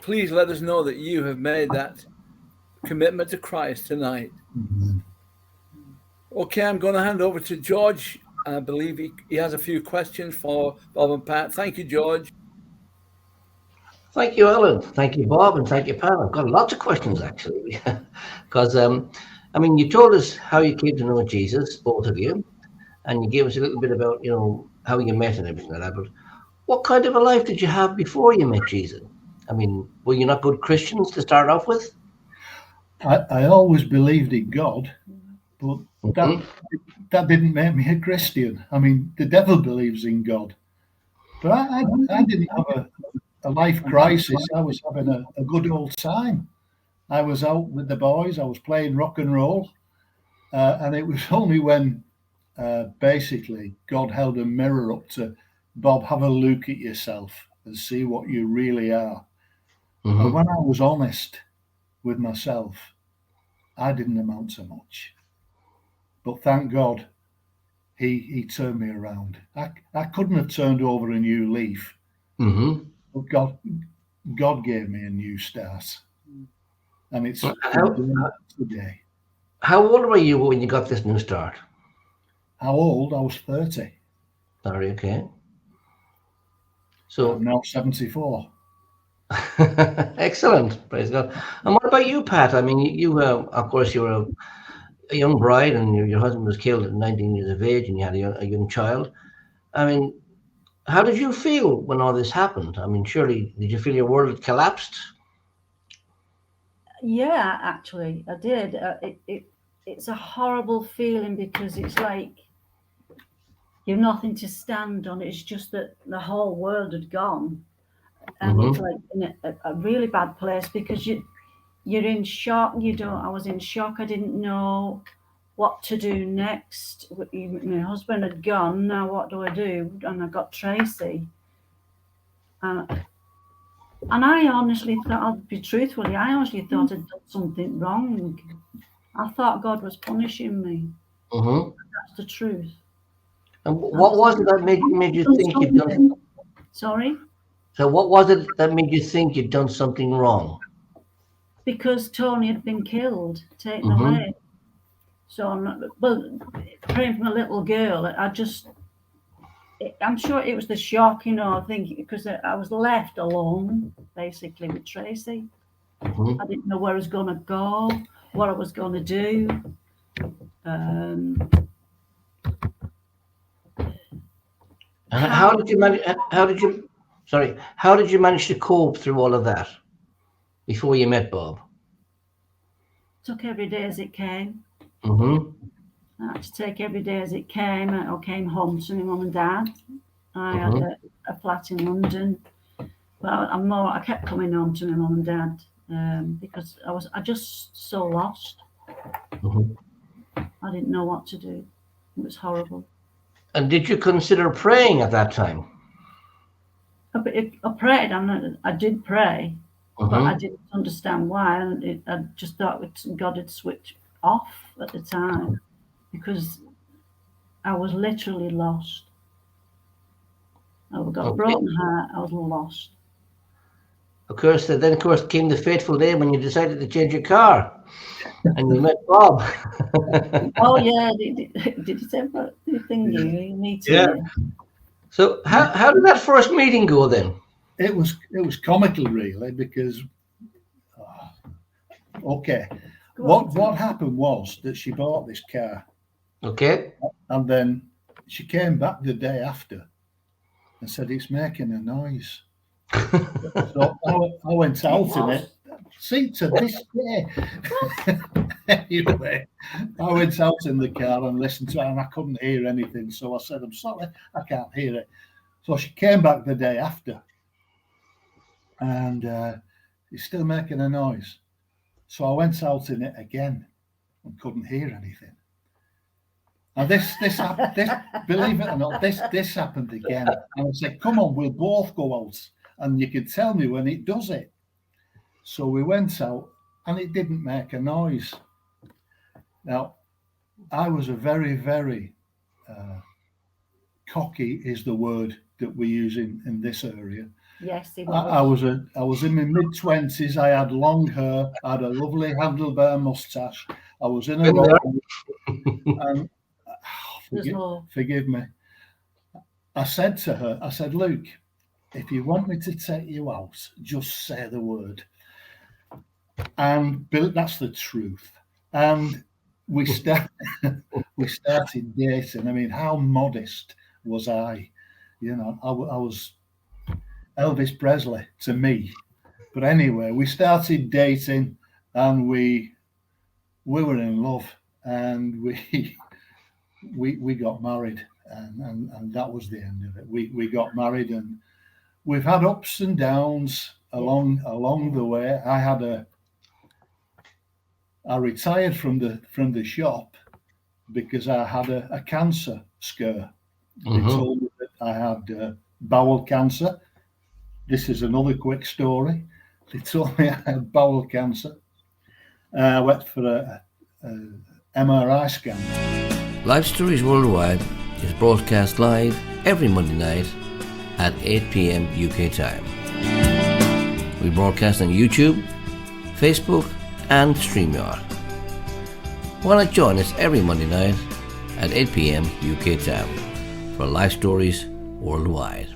please let us know that you have made that commitment to Christ tonight. Mm-hmm. Okay, I'm going to hand over to George. I believe he has a few questions for Bob and Pat. Thank you, George. Thank you, Alan. Thank you, Bob, and thank you, Pat. I've got lots of questions actually, because I mean, you told us how you came to know Jesus, both of you, and you gave us a little bit about how you met and everything like that. But what kind of a life did you have before you met Jesus? I mean, were you not good Christians to start off with? I always believed in God, but that didn't make me a Christian. I mean, the devil believes in God, but I didn't have a life crisis. I was having a good old time. I was out with the boys. I was playing rock and roll, and it was only when basically God held a mirror up to Bob, have a look at yourself and see what you really are. And when I was honest with myself, I didn't amount to much. But thank God, he turned me around. I couldn't have turned over a new leaf. But God gave me a new start. And it's today. How old were you when you got this new start? How old? I was 30. Sorry, okay. So I'm now 74. Excellent, praise God. And what about you, Pat? I mean, you of course, you were a young bride, and your husband was killed at 19 years of age, and you had a young child. I mean, how did you feel when all this happened? I mean, surely, did you feel your world had collapsed? Yeah, actually, I did. It's a horrible feeling because it's like you've nothing to stand on. It's just that the whole world had gone, and it's like in a really bad place because you're in shock. I was in shock. I didn't know what to do next. My husband had gone. Now what do I do? And I got Tracy. And I honestly thought, I'll be truthfully, I honestly thought I'd done something wrong. I thought God was punishing me. That's the truth. And what was it that made you think you'd done? Sorry? So what was it that made you think you'd done something wrong? Because Tony had been killed, taken away. So, praying for my little girl, I'm sure it was the shock, I think, because I was left alone, basically, with Tracy. I didn't know where I was going to go, what I was going to do. And how did you manage? How did you manage to cope through all of that before you met Bob? Took every day as it came. I had to take every day as it came. I came home to my mum and dad. I had a flat in London. But I kept coming home to my mum and dad because I just so lost. I didn't know what to do. It was horrible. And did you consider praying at that time? I prayed, and I did pray, but I didn't understand why. And I just thought God had switched off at the time because I was literally lost. I got a broken heart. I was lost. Of course, then came the fateful day when you decided to change your car, and you met Bob. Oh yeah, did you say anything new? Me too. Yeah. So how did that first meeting go then? It was comical, really, because what happened was that she bought this car. Okay. And then she came back the day after and said it's making a noise. So I went out in it. See, to this day. Anyway, I went out in the car and listened to it, and I couldn't hear anything. So I said, I'm sorry, I can't hear it. So she came back the day after, and it's still making a noise. So I went out in it again and couldn't hear anything. And this believe it or not, this happened again. And I said, come on, we'll both go out and you can tell me when it does it. So we went out and it didn't make a noise. Now, I was a very, very cocky is the word that we use in this area. Yes, he I was. was in my mid-20s. I had long hair. I had a lovely handlebar moustache. I was in a Been there. and There's more. forgive me. I said to her, I said, Luke, if you want me to take you out, just say the word. And Bill, that's the truth. And we started dating. I mean, how modest was I? You know, I was Elvis Presley to me. But anyway, we started dating, and we were in love, and we got married, and that was the end of it. We got married, and we've had ups and downs along the way. I retired from the shop because I had a cancer scare. They told me that I had bowel cancer. This is another quick story. They told me I had bowel cancer. I went for a MRI scan. Lifestories Worldwide is broadcast live every Monday night at 8 p.m. UK time. We broadcast on YouTube, Facebook and StreamYard. Why not join us every Monday night at 8 p.m. UK time for Lifestories Worldwide.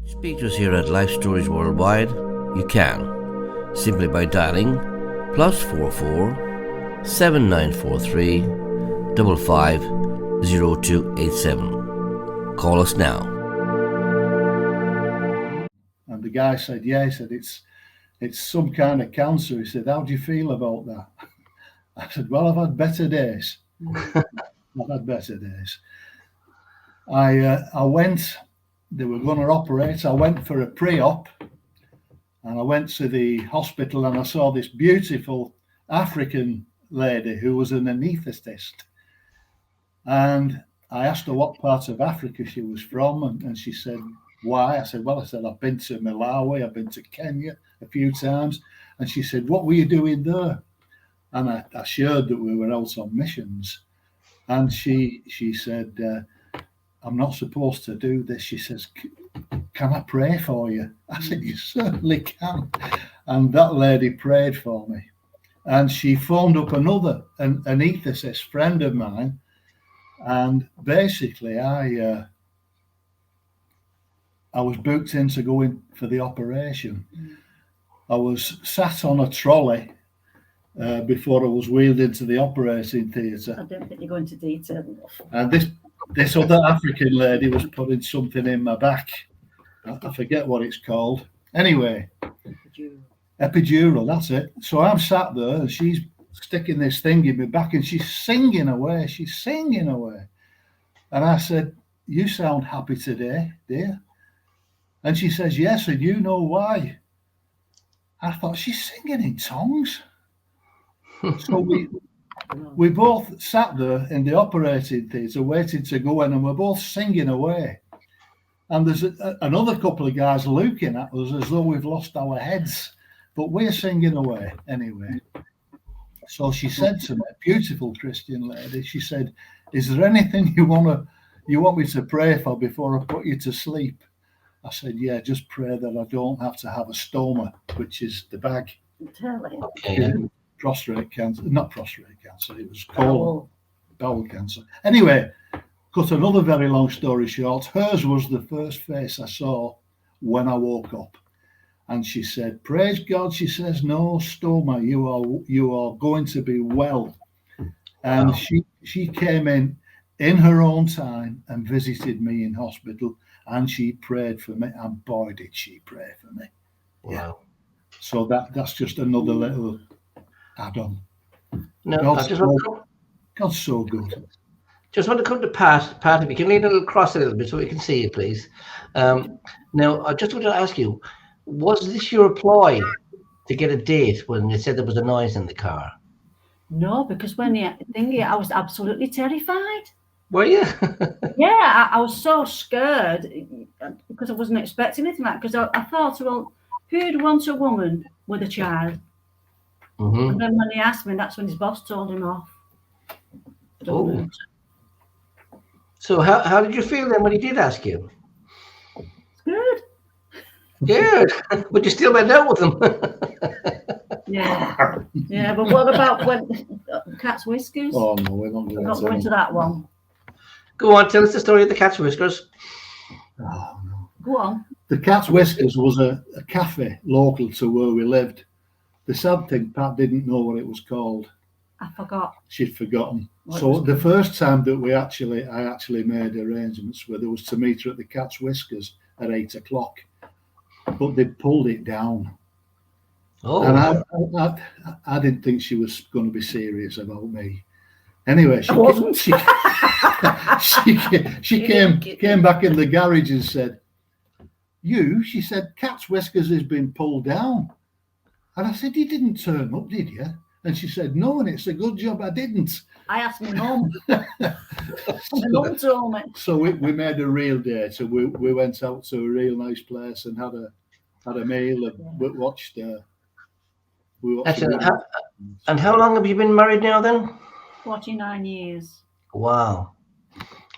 Speak to us here at Lifestories Worldwide. You can simply by dialing +44 7943 550287. Call us now. And the guy said, yeah, he said, it's some kind of cancer. He said, how do you feel about that? I said, well, I've had better days. I've had better days. I went, they were going to operate. I went for a pre-op, and I went to the hospital, and I saw this beautiful African lady who was an anaesthetist. And I asked her what part of Africa she was from, and she said, why? I said, I've been to Malawi, I've been to Kenya a few times. And she said, what were you doing there? And I shared that we were out on missions. And she said, I'm not supposed to do this. She says, can I pray for you? I said, you certainly can. And that lady prayed for me. And she phoned up another anaesthetist friend of mine. And basically, I was booked in to go in for the operation. I was sat on a trolley before I was wheeled into the operating theatre. I don't think you're going to detail enough. And this other African lady was putting something in my back. I forget what it's called. Anyway, epidural, that's it. So I'm sat there, and she's sticking this thing in my back, and she's singing away. And I said, you sound happy today, dear. And she says, yes, and you know why. I thought, she's singing in tongues. So we both sat there in the operating theatre waiting to go in, and we're both singing away. And there's another couple of guys looking at us as though we've lost our heads, but we're singing away anyway. So she said to me, a beautiful Christian lady, she said, is there anything you want me to pray for before I put you to sleep? I said, yeah, just pray that I don't have to have a stoma, which is the bag. Okay. Prostate cancer, not prostate cancer, it was bowel cancer. Anyway, cut another very long story short, hers was the first face I saw when I woke up. And she said, praise God, she says, no stoma, you are going to be well. And she came in her own time and visited me in hospital, and she prayed for me, and boy did she pray for me. Wow. Yeah. So that's just another little add-on. No, God's so good. Just want to come to Pat. Pat, if you can lean a little across a little bit so we can see you, please. Now, I just want to ask you, was this your ploy to get a date when you said there was a noise in the car? No, because when I was absolutely terrified. Were you? Yeah, I was so scared because I wasn't expecting anything like that. Because I thought, well, who'd want a woman with a child? Mm-hmm. And then when he asked me, that's when his boss told him off. Oh. So how did you feel then when he did ask you? It's good. Good, but you still went out with him. Yeah. Yeah, but what about when cat's whiskers? Oh no, we're not I'm going not going to that one. Go on, tell us the story of the cat's whiskers. Oh no. Go on. The Cat's Whiskers was a cafe local to where we lived. The sad thing, Pat didn't know what it was called. I forgot. She'd forgotten. What it So was the called. first time that I actually made arrangements where there was to meet her at the Cat's Whiskers at 8 o'clock, but they pulled it down. Oh, And I didn't think she was going to be serious about me. Anyway, I wasn't. she came back in the garage and said, she said, Cat's Whiskers has been pulled down. And I said, you didn't turn up, did you? And she said, no, and it's a good job I didn't. I asked my mum. My mum told me. So we made a real date. So we went out to a real nice place and had a meal and we watched. Excellent. And how long have you been married now then? 49 years. Wow.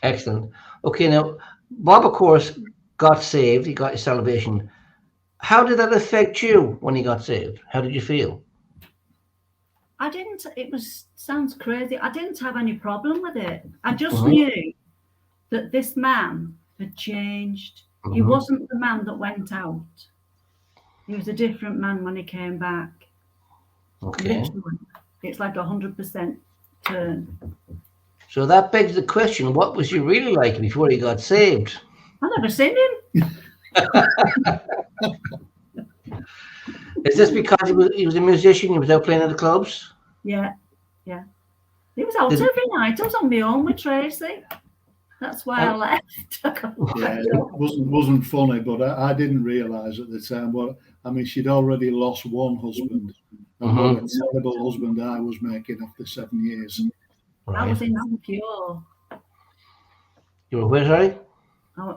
Excellent. Okay, now, Bob, of course, got saved. He got his salvation. How did that affect you when he got saved? How did you feel? I didn't, sounds crazy. I didn't have any problem with it. I just knew that this man had changed. He wasn't the man that went out. He was a different man when he came back. Okay. Literally. It's like 100% turn. So that begs the question, what was you really like before he got saved? I've never seen him. Is this because he was a musician, he was out playing at the clubs? Yeah. He was out every night. I was on my own with Tracy. That's why I left. Yeah, it wasn't funny, but I didn't realise at the time. She'd already lost one husband. And what a terrible husband I was making after 7 years. Right. I was insecure. You were where, sorry?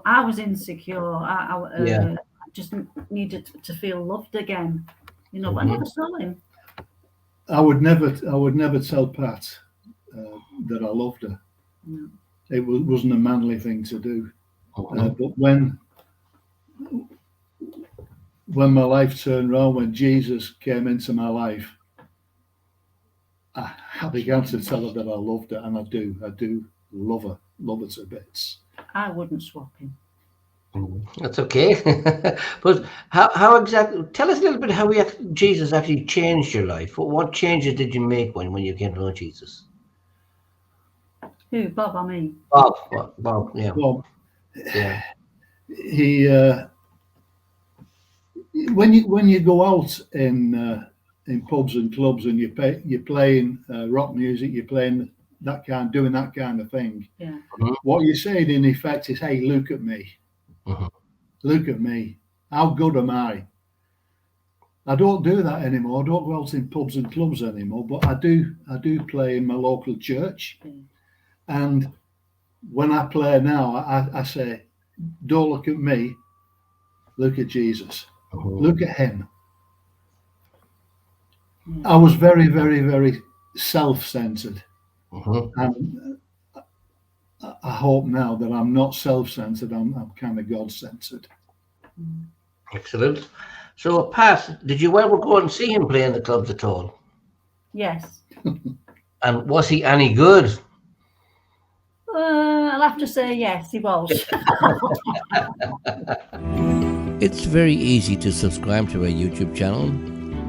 I was insecure. I just needed to feel loved again. But I never saw him. I would never tell Pat that I loved her. No. It wasn't a manly thing to do. But when my life turned around, when Jesus came into my life, I began to tell her that I loved her, and I do love her to bits. I wouldn't swap him. That's okay. But how exactly? Tell us a little bit how Jesus actually changed your life. What changes did you make when you came to know Jesus? Who, Bob or me? Bob, yeah. Bob, yeah. He when you go out in pubs and clubs and you're playing rock music, you're playing doing that kind of thing. Yeah. What you're saying in effect is, "Hey, look at me, look at me. How good am I?" I don't do that anymore. I don't go out in pubs and clubs anymore, but I do play in my local church. And when I play now, I say, don't look at me, look at Jesus. Look at him. I was very, very, very self-centered. And I hope now that I'm not self-centered, I'm kind of God-centered. Excellent. So, Pat, did you ever go and see him play in the clubs at all? Yes. And was he any good? I'll have to say yes, he was. It's very easy to subscribe to our YouTube channel,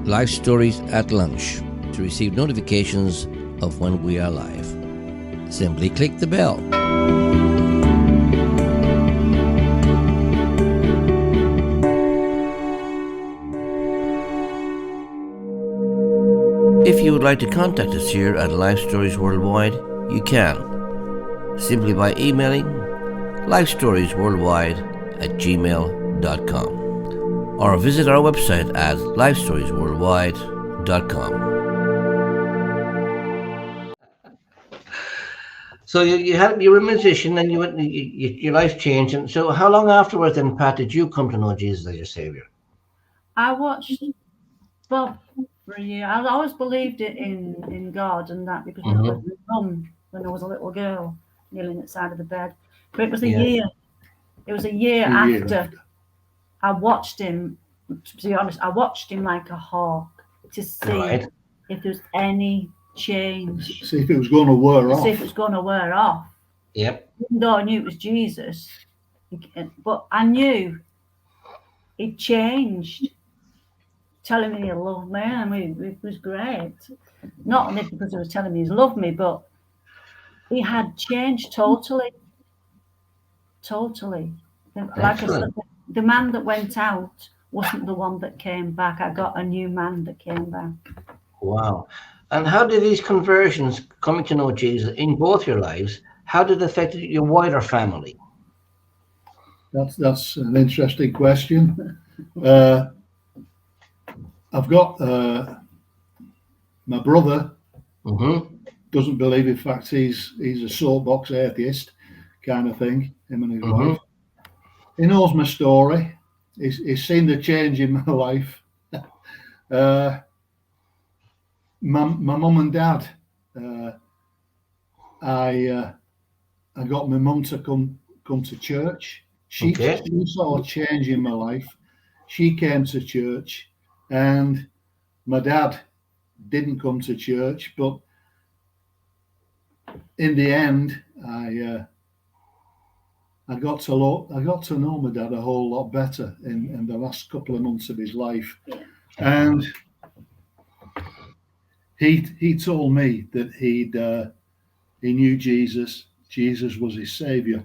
Life Stories at Lunch, to receive notifications of when we are live. Simply click the bell. If you would like to contact us here at Life Stories Worldwide, you can. Simply by emailing lifestoriesworldwide@gmail.com or visit our website at lifestoriesworldwide.com. So you were a musician and your life changed. And so how long afterwards then, Pat, did you come to know Jesus as your Saviour? I watched Bob for a year. I always believed it in God and that because I was my mum when I was a little girl, kneeling at the side of the bed. But it was a Yeah. year. It was a year after I watched him. To be honest, I watched him like a hawk to see Right. if there's any change. See if it was going to wear To off. see if it was going to wear off. Yep. Even though I knew it was Jesus, but I knew he'd changed, telling me he loved me, and it was great. Not only because he was telling me he loved me, but he had changed totally. Totally. Like I said, the man that went out wasn't the one that came back. I got a new man that came back. Wow. And how did these conversions, coming to know Jesus in both your lives, how did it affect your wider family? That's an interesting question. I've got my brother doesn't believe. In fact, he's a soapbox atheist kind of thing. Him and his wife. He knows my story. He's seen the change in my life. My mum and dad. I got my mum to come to church. She saw a change in my life. She came to church, and my dad didn't come to church. But in the end, I got to know my dad a whole lot better in the last couple of months of his life, and he told me that he knew Jesus. Jesus was his savior.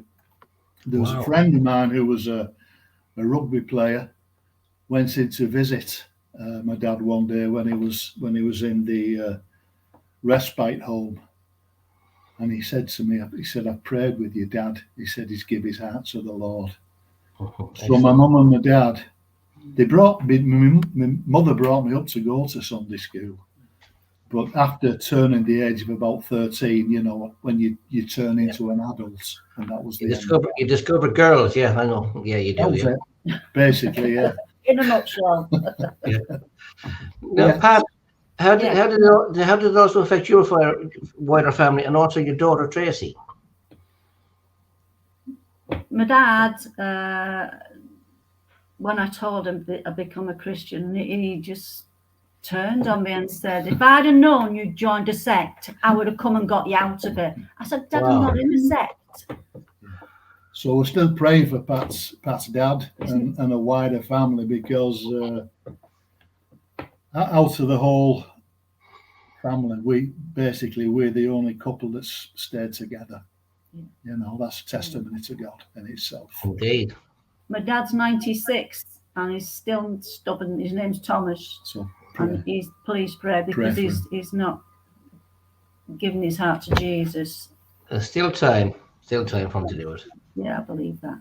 There was a friend of mine who was a rugby player, went in to visit my dad one day when he was in the respite home, and he said to me, he said, "I prayed with your dad." He said he's give his heart to the Lord. So my mum and my dad, my mother brought me up to go to Sunday school. But after turning the age of about 13, you know, when you turn into an adult, and that was the end. You discover girls, yeah, I know. Yeah, you do. That was it. Basically, yeah. In a nutshell. Now, Pat, how did it also affect your wider family and also your daughter Tracy? My dad, when I told him that I'd become a Christian, he just turned on me and said, "If I'd have known you joined a sect, I would have come and got you out of it." I said, "Dad, I'm not in a sect." So we're still praying for Pat's dad and a wider family, because out of the whole family, we're the only couple that's stayed together. You know, that's a testimony to God in itself. Indeed. My dad's 96 and he's still stubborn. His name's Thomas. So and please pray, because he's not giving his heart to Jesus. There's still time for him to do it. Yeah, I believe that.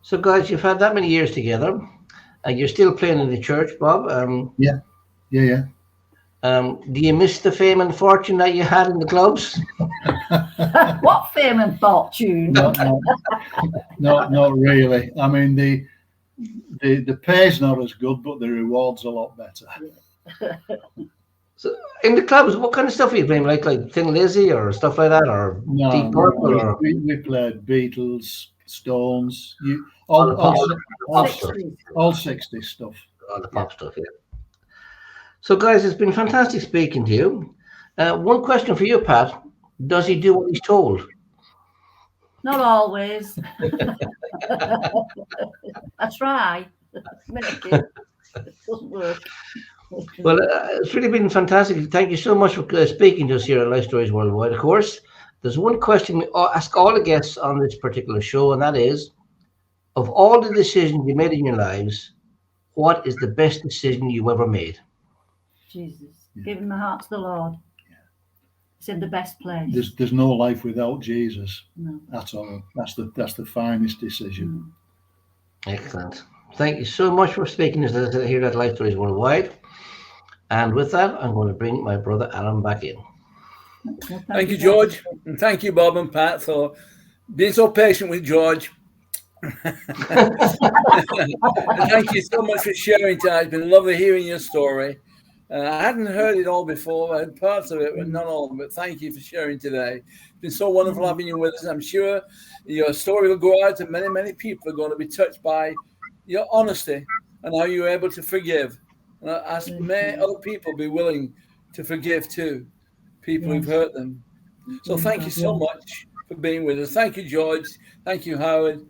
So, guys, you've had that many years together, and you're still playing in the church, Bob. Yeah. Do you miss the fame and fortune that you had in the clubs? What fame and fortune? No, not really. I mean, the pay's not as good, but the reward's a lot better. So, in the clubs, what kind of stuff are you playing? Like Thin Lizzy or stuff like that, or Deep Purple? Or... We played Beatles, Stones, all 60s stuff. All the pop stuff, yeah. So, guys, it's been fantastic speaking to you. One question for you, Pat. Does he do what he's told? Not always. I try. Make it. It doesn't work. Well, it's really been fantastic. Thank you so much for speaking to us here at Life Stories Worldwide. Of course, there's one question we ask all the guests on this particular show, and that is, of all the decisions you made in your lives, what is the best decision you ever made? Jesus, giving my heart to the Lord. It's in the best place. There's no life without Jesus. No. That's all. That's the finest decision. Excellent. Thank you so much for speaking to us here at Life Stories Worldwide. And with that, I'm going to bring my brother Alan back in. Well, thank you, George. And thank you, Bob and Pat, for being so patient with George. And thank you so much for sharing tonight. It's been lovely hearing your story. I hadn't heard it all before. I had parts of it, but not all of it. But thank you for sharing today. It's been so wonderful having you with us. I'm sure your story will go out to many, many people who are going to be touched by your honesty and how you were able to forgive. And I ask may other people be willing to forgive too, people who've hurt them. So thank you so much for being with us. Thank you, George. Thank you, Howard.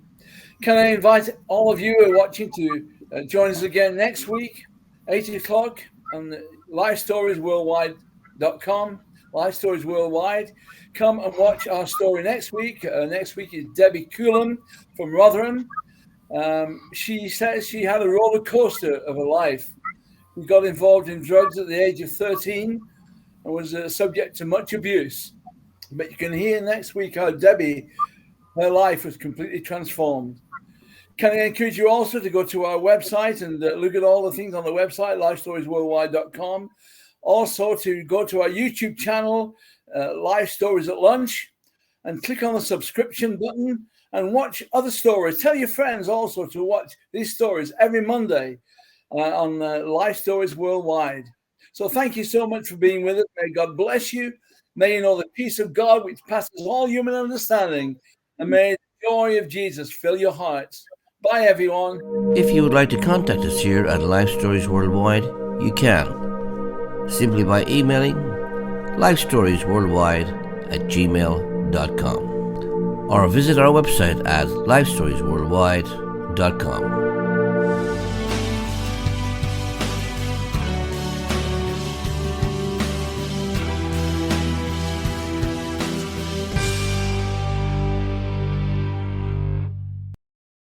Can I invite all of you who are watching to join us again next week, 8 o'clock on lifestoriesworldwide.com, Life Stories Worldwide. Come and watch our story next week. Next week is Debbie Coulomb from Rotherham. She says she had a roller coaster of her life. She got involved in drugs at the age of 13 and was subject to much abuse. But you can hear next week how Debbie, her life was completely transformed. Can I encourage you also to go to our website and look at all the things on the website, lifestoriesworldwide.com. Also to go to our YouTube channel, Life Stories at Lunch, and click on the subscription button and watch other stories. Tell your friends also to watch these stories every Monday on Life Stories Worldwide. So thank you so much for being with us. May God bless you. May you know the peace of God which passes all human understanding. And may the joy of Jesus fill your hearts. Bye, everyone. If you would like to contact us here at Life Stories Worldwide, you can. Simply by emailing lifestoriesworldwide@gmail.com or visit our website at lifestoriesworldwide.com.